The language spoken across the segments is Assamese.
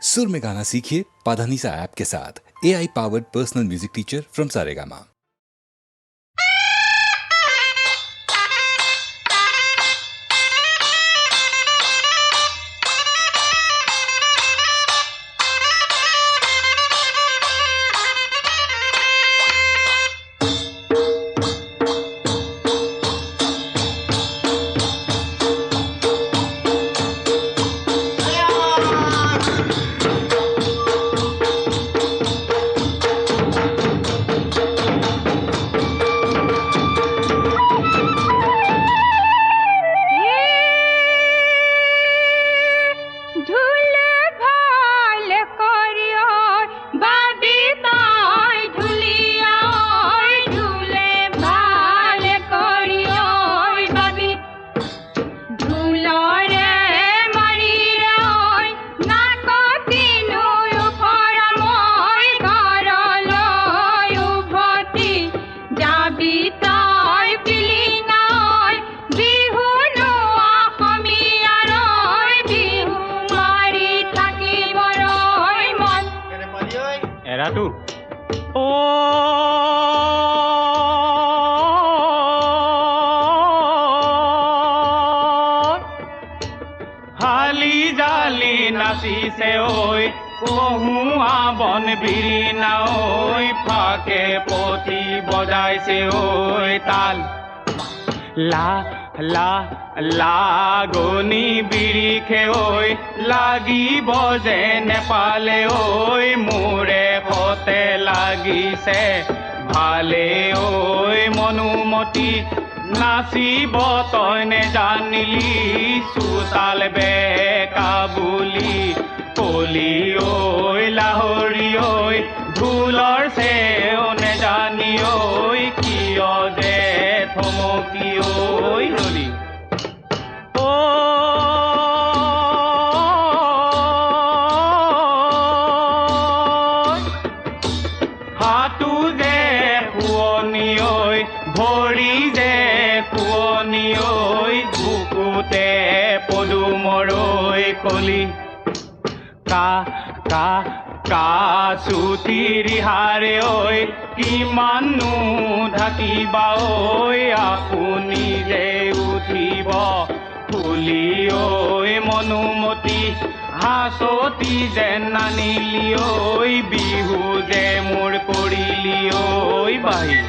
सुर में गाना सीखिए पाधानीसा ऐप के साथ। AI powered personal music teacher from Saregama. हाली जाली नाचिছে ঐ কহুয়া বন বিৰিণা ঐ ফাকে পতি বজাইছে ঐ তাল লা লা লাগনি বিৰিখে ঐ লাগিব যে নেপালে ঐ মোৰে ফতে লাগিছে ভালে ঐ মনুমতি নাচিব তই নেজানিলি চোতাল বেকা বুলি কলি ঐ লাহৰি ঐ ঢোলৰ চেও নেজানি ঐ কিয় যে থমকি ঐ ৰলি হাতু যে শুৱনি ঐ ভৰি যে শুৱনি ঐ বুকুতে পদুমৰ ঐ কলি কা কা কাচুতি ৰিহাৰে ঐ কিমাননো ঢাকিবা ঐ আপুনি যে উঠিব ফুলি ঐ মনুমতি হাঁচতি যেন নানিলি ঐ বিহু যে মোৰ কৰিলি ঐ বাহি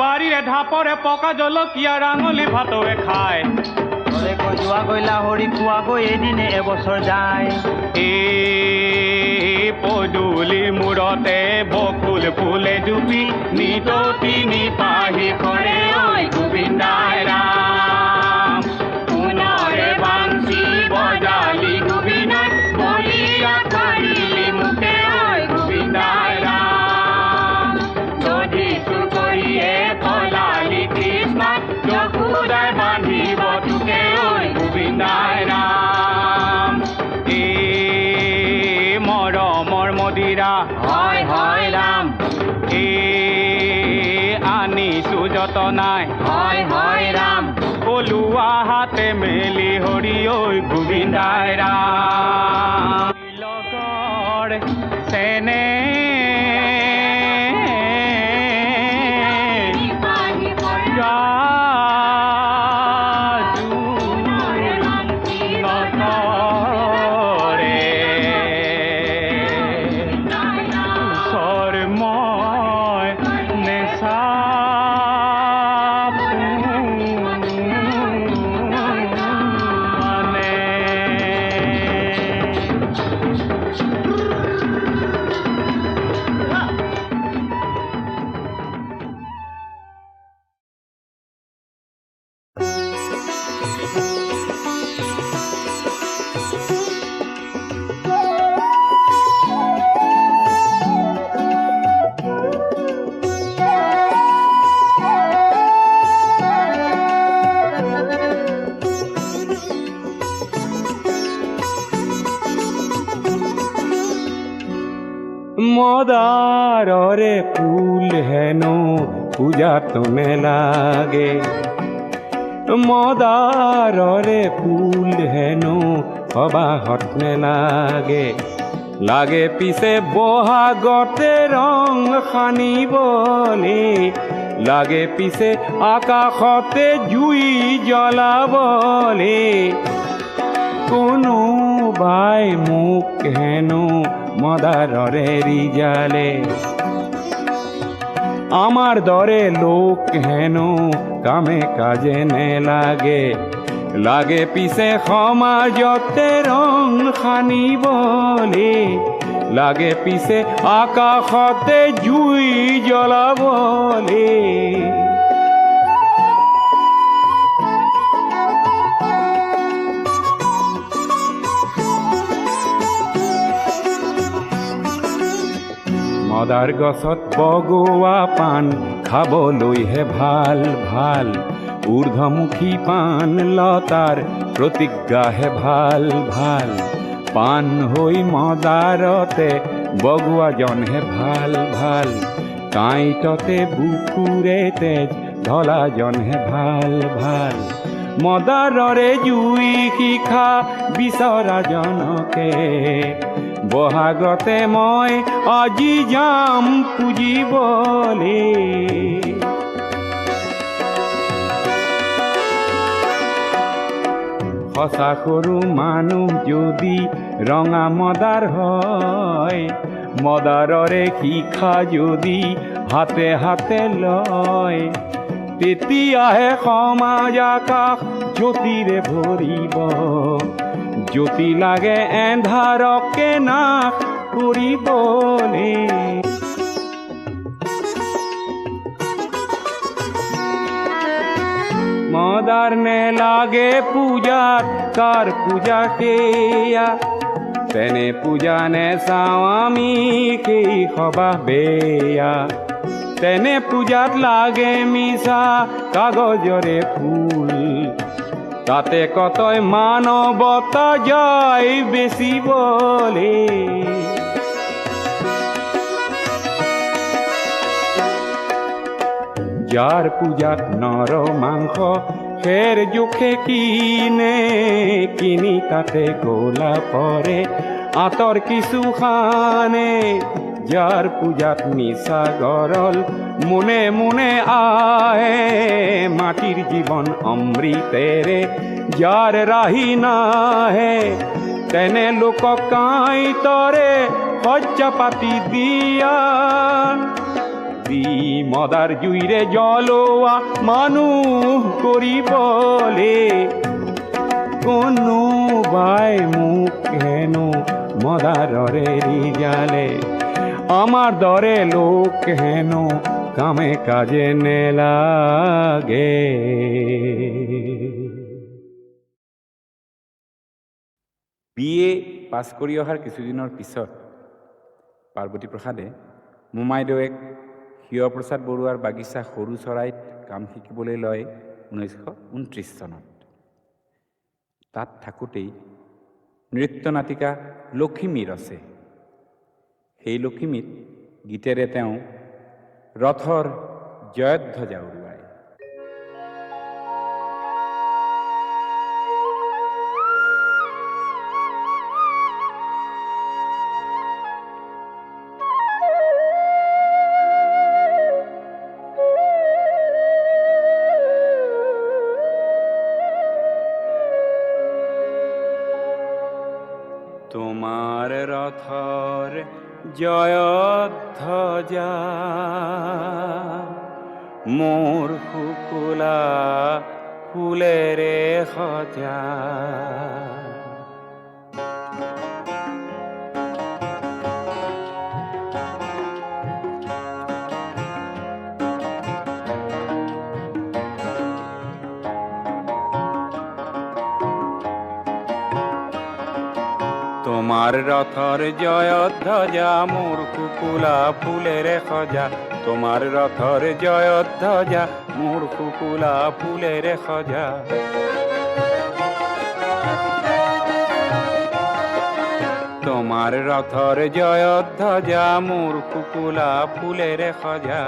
বাৰীৰে ঢাপৰে পকা জলকীয়া ৰাঙলী ভাতৱে খায় তলে কজোৱা গৈলা হৰি খোৱা গৈ এদিনে এবছৰ যায় পদূলি মূৰতে বকুল ফুলে জুপি নিততি নিপাহি কৰে ঐ গোবিন্দাই ৰাম পুনৰে বাঞ্চি বজালি গোবিন্দাই বলিয়া কৰিলি মুখে ঐ গোবিন্দাই ৰাম যদি চুৰ কৰিয়ে আনিছো যতনাই হয় হয় ৰাম কলুৱা হাতে মেলি হৰি ঐ গোবিন্দাই ৰাম লগৰ চেনে মদাররে ফুল হেন পূজাত লাগে মদাররে ফুল হেন সবাহত লাগে লাগে পিছে বহাগতে রং সানিবলে লাগে পিছে আকাশতে জুই জ্বলাবলে কোনোবাই মোক হেনো মদাররে রিজালে আমার দরে লোক হেন কামে কাজে নে লাগে লাগে পিছে সমাজতে রং সানিবলে লাগে পিছে আকাশতে জুই জ্বলাবলে মদার গছত বগোৱা পাণ খাবলৈহে ভাল ভাল ঊৰ্ধ্বমুখী পাণ লতাৰ প্ৰতিজ্ঞাহে ভাল ভাল পাণ হৈ মদাৰতে বগোৱাজনহে ভাল ভাল কাঁইটতে বুকুৰে তেজ ঢলাজনহে ভাল ভাল মদাৰৰে জুই শিখা বিচৰাজনকে বহাগতে মই আজি যাম পুজিবলে সঁচা সৰু মানুহ যদি ৰঙা মদাৰ হয় মদাৰৰে শিখা যদি হাতে হাতে লয় তেতিয়াহে সমাজ আকাশ জ্যোতিৰে ভৰিব জ্যোতি লাগে এন্ধাৰকে নাশ কৰিবলে মদাৰ নে লাগে পূজাত কাৰ পূজা সেয়া তেনে পূজা নে চাওঁ আমি সেই সবাহ বেয়া তেনে পূজাত লাগে মিছা কাগজৰে ফুল তাতে কতই মানৱতা যায় বেচিবলে যাৰ পূজাত নৰ মাংস খেৰ জোখে কিনি তাতে গোলা পৰে আঁতৰ কিছু খানে যাৰ পূজাত নিচা গৰল মনে মনে আহে মাটিৰ জীৱন অমৃতেৰে যাৰ ৰাহি নাহে তেনে লোকক কাঁইটৰে শয্যা পাতি দিয়া দি মদাৰ জুইৰে জ্বলোৱা মানুহ কৰিবলে কোনোবাই মোক হেনো মদাৰৰে ৰিজালে আমাৰ দৰে লোক হেন কামে কাজে নেলাগে বিএ পাছ কৰি অহাৰ কিছুদিনৰ পিছত পাৰ্বতী প্ৰসাদে মোমাইদেউক শিৱপ্ৰসাদ বৰুৱাৰ বাগিচা সৰু চৰাইত কাম শিকিবলৈ লয় 1929 চনত। তাত থাকোঁতেই নৃত্য নাটিকা লখিমী ৰচে। সেই লখিমীত গীতেৰে তেওঁ ৰথৰ জয়ধ্বজা উৰুৱাই। তোমাৰ ৰথৰ জয়ধ্বজা মোৰ শুকুলা ফুলেৰে সজা। তোমাৰ ৰথৰ জয়ধ্বজা মোৰ শুকুলা ফুলেৰে সজা। তোমাৰ ৰথৰ জয়ধ্বজা মোৰ শুকুলা ফুলেৰে সজা। তোমাৰ ৰথৰ জয়ধ্বজা মোৰ শুকুলা ফুলেৰে সজা।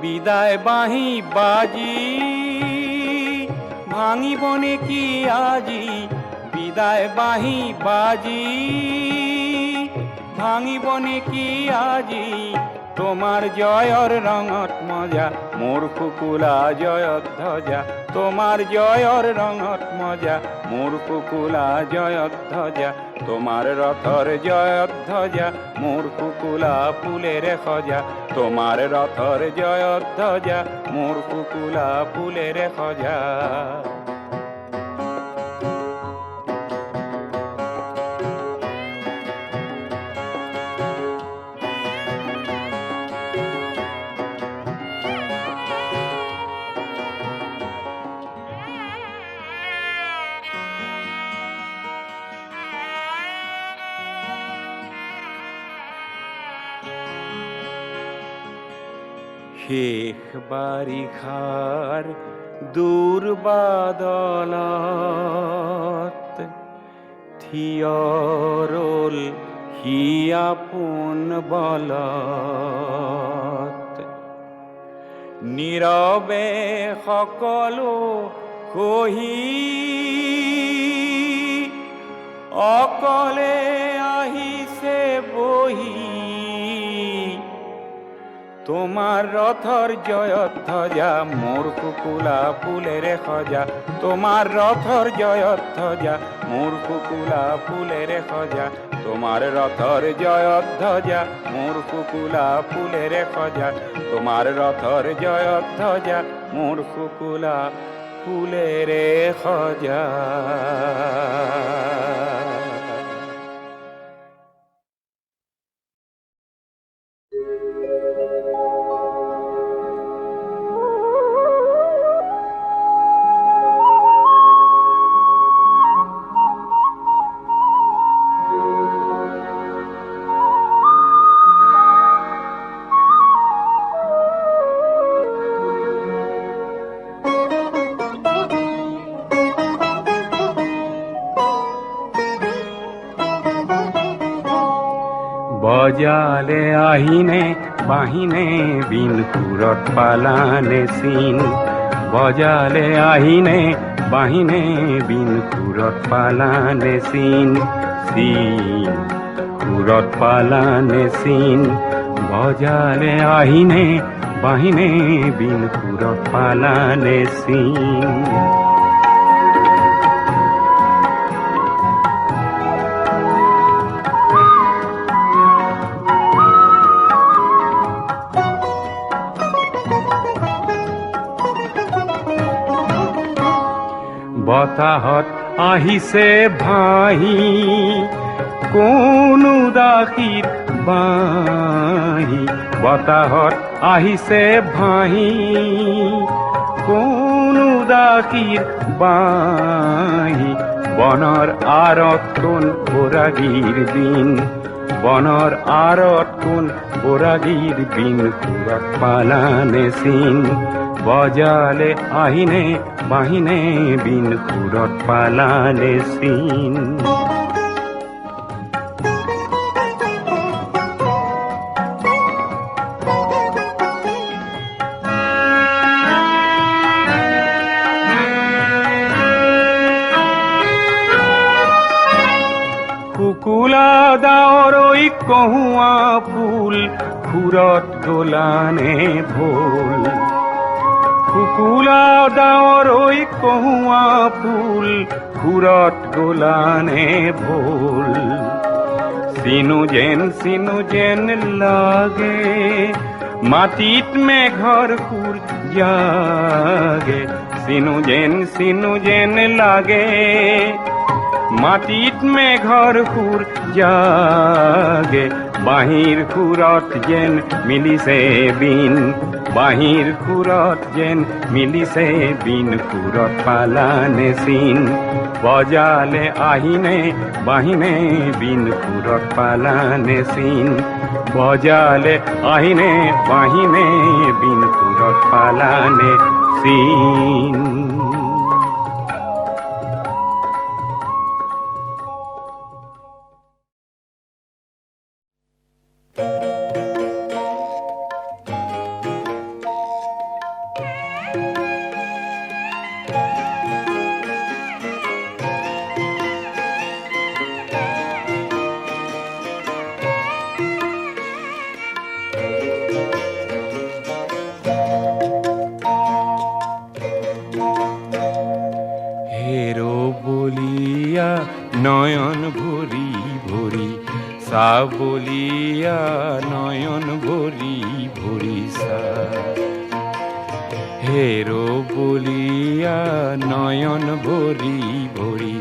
বিদায় বাঁহী বাজি ভাঙিবনে কি আজি। বিদায় বাঁহী বাজি ভাঙিবনে কি আজি। তোমার জয়র রঙত মজা মোর শুকুলা জয়ধ্বজা। তোমার জয়র রঙত মজা মোর শুকুলা জয়ধ্বজা। তোমার রথর জয়ধ্বজা মোর শুকুলা ফুলেৰে সজা। তোমাৰ ৰথৰ জয়ধ্বজা মোৰ শুকুলা ফুলেৰে সজা। শেষ বাৰিষাৰ দূৰ বাদলত থিয় ৰল সি আপোন বলত। নীৰৱে সকলো সহি অকলে আহিছে বহি। তোমাৰ ৰথৰ জয়ধ্বজা মোৰ শুকুলা ফুলেৰে সজা। তোমাৰ ৰথৰ জয়ধ্বজা মোৰ শুকুলা ফুলেৰে সজা। তোমাৰ ৰথৰ জয়ধ্বজা মোৰ শুকুলা ফুলেৰে সজা। তোমাৰ ৰথৰ জয়ধ্বজা মোৰ শুকুলা ফুলেৰে সজা। বজালে আহিনে বাহিনে বিন সুৰত পালানে চিন। বজালে আহিনে বাহিনে বিন সুৰত পালানে চিন। চিন সুৰত পালানে চিন। বজালে আহিনে বাহিনে বিন সুৰত পালানে চিন। বতাহত আহিছে ভাহি কোন উদাসীৰ বাঁহী। বতাহত আহিছে ভাহি কোন উদাসীৰ বাঁহী। বনৰ আঁৰত কোন বৰাগীৰ দিন বনৰ আঁৰত কোন বৰাগীৰ বিন সুৰত পালানে চিন বজালে আহিনে বাহিনে বিন সুৰত পালানে চিন কুকুলা দাৱৰৈ কহুৱা ফুল খুৰত গলানে ভোল কুকুলা দাৱৰৈ কহুৱা ফুল খুৰত গলানে ভোল চিনু যেন লাগে মাটিত মেঘৰ সুৰ জাগে চিনু যেন লাগে মাটিত মেঘৰ সুৰ জাগে বাঁহীৰ সুৰত যেন মিলিছে বিন বাঁহীৰ সুৰত যেন মিলিছে বিন সুৰত পালানে চিন বজালে আহিনে বাহিনে বিন সুৰত পালানে চিন বজালে আহিনে বাহিনে বিন সুৰত পালানে চিন নয়ন ভরি ভরি সা বলিয়া নয়ন ভরি ভরি সা হেরো বলিয়া নয়ন ভরি ভরি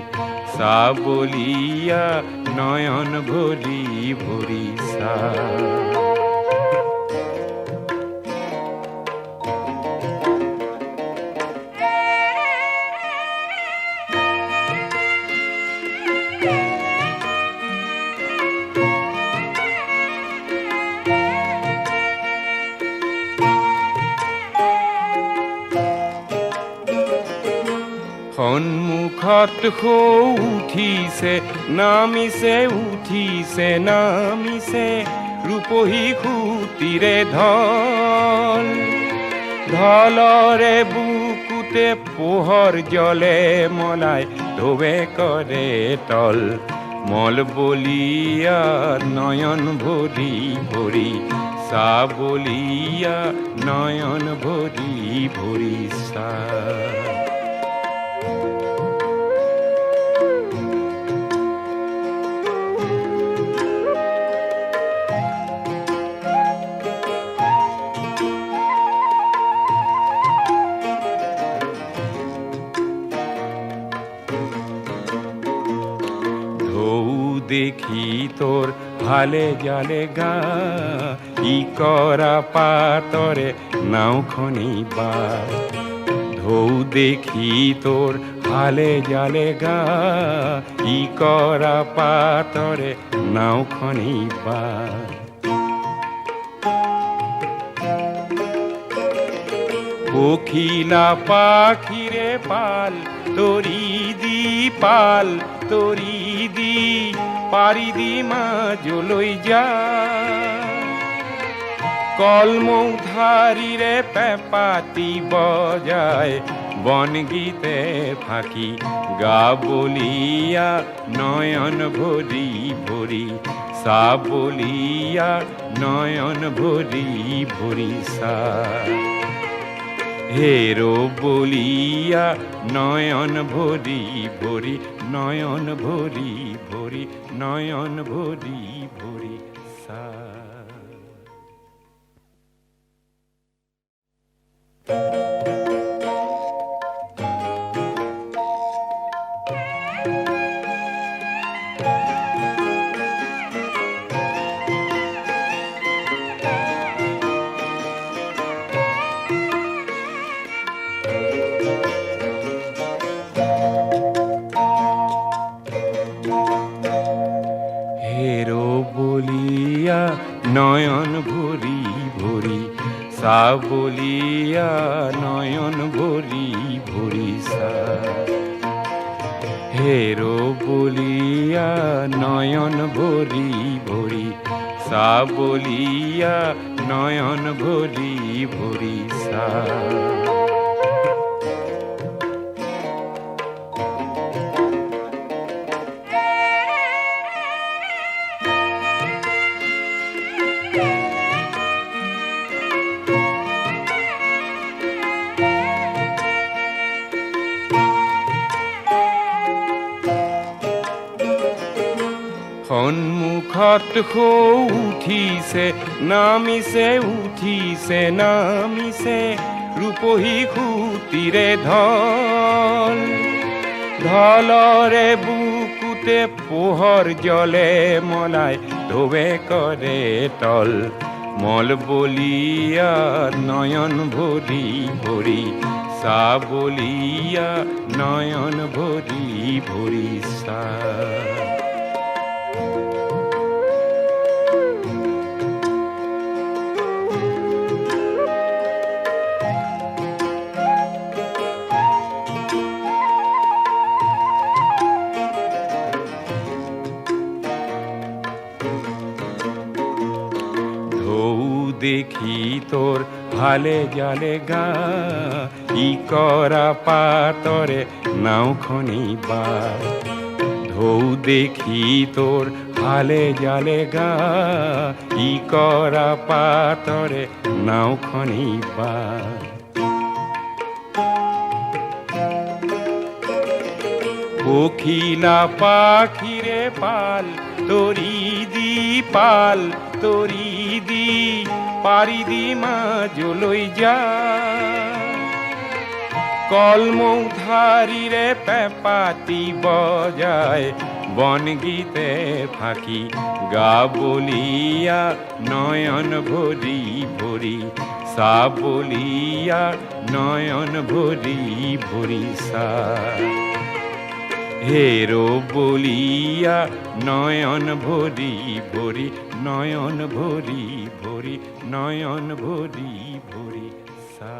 সা বলিয়া নয়ন ভরি ভরি সা সন্মুখত উঠিছে নামিছে উঠিছে নামিছে ৰূপহী সুতিৰে ঢল ঢলৰে বুকুতে পোহৰ জলে মলাই ধোবে কৰে তল মল বলিয়া নয়ন ভৰি ভৰি সা বলিয়া নয়ন ভৰি ভৰি সা দেখি তোর ভালে জালে গা ই করা পাতরে নাওখনি বা ঢৌ দেখি তোর ভালে জালে গা ই করা পাতরে নাওখনি বা কোকিলা পাখিরে পাল তরি দি পাল তরি দি পারি দি মাজলৈ যা কলমৌধাৰীৰে পেঁপাতি বজায় বন গীতে ফাঁকি গা বলিয়া নয়ন ভৰি ভৰি সা বলিয়া নয়ন ভৰি ভৰি সা হেরো বলিয়া নয়ন ভরি ভরি নয়ন ভরি ভরি নয়ন ভরি ভরি সা হেরো বলিয়া নয়ন ভরি ভরি সা বলিয়া নয়ন ভরি ভরি সা হেরো বলিয়া নয়ন ভরি ভরি সা বলিয়া নয়ন ভরি ভরি সা সন্মুখত সৌ উঠিছে নামিছে ৰূপহী সুতিৰে ঢল ঢলৰে বুকুতে পোহৰ জলে মলাই ধোৱে কৰে তল মল বলিয়া নয়ন ভৰি ভৰি সা বলিয়া নয়ন ভৰি ভৰি সা দেখি তোর ভালে জালে গা ই করা পাতরে নাওখনি বা ঢৌ দেখি তোর ভালে জালে গা ই করা পাতরে নাওখনি বা কোকিলা পাখিরে পাল তরি দি পারি দি মাজলৈ যা কলমৌধাৰীৰে পেঁপাতি বজায় বন গীতে ফাঁকি গা বলিয়া নয়ন ভৰি ভৰি সা বলিয়া নয়ন ভৰি ভৰি সা হেৰো বলিয়া নয়ন ভৰি ভৰি নয়ন ভৰি ভৰি নয়ন ভৰি ভৰি সা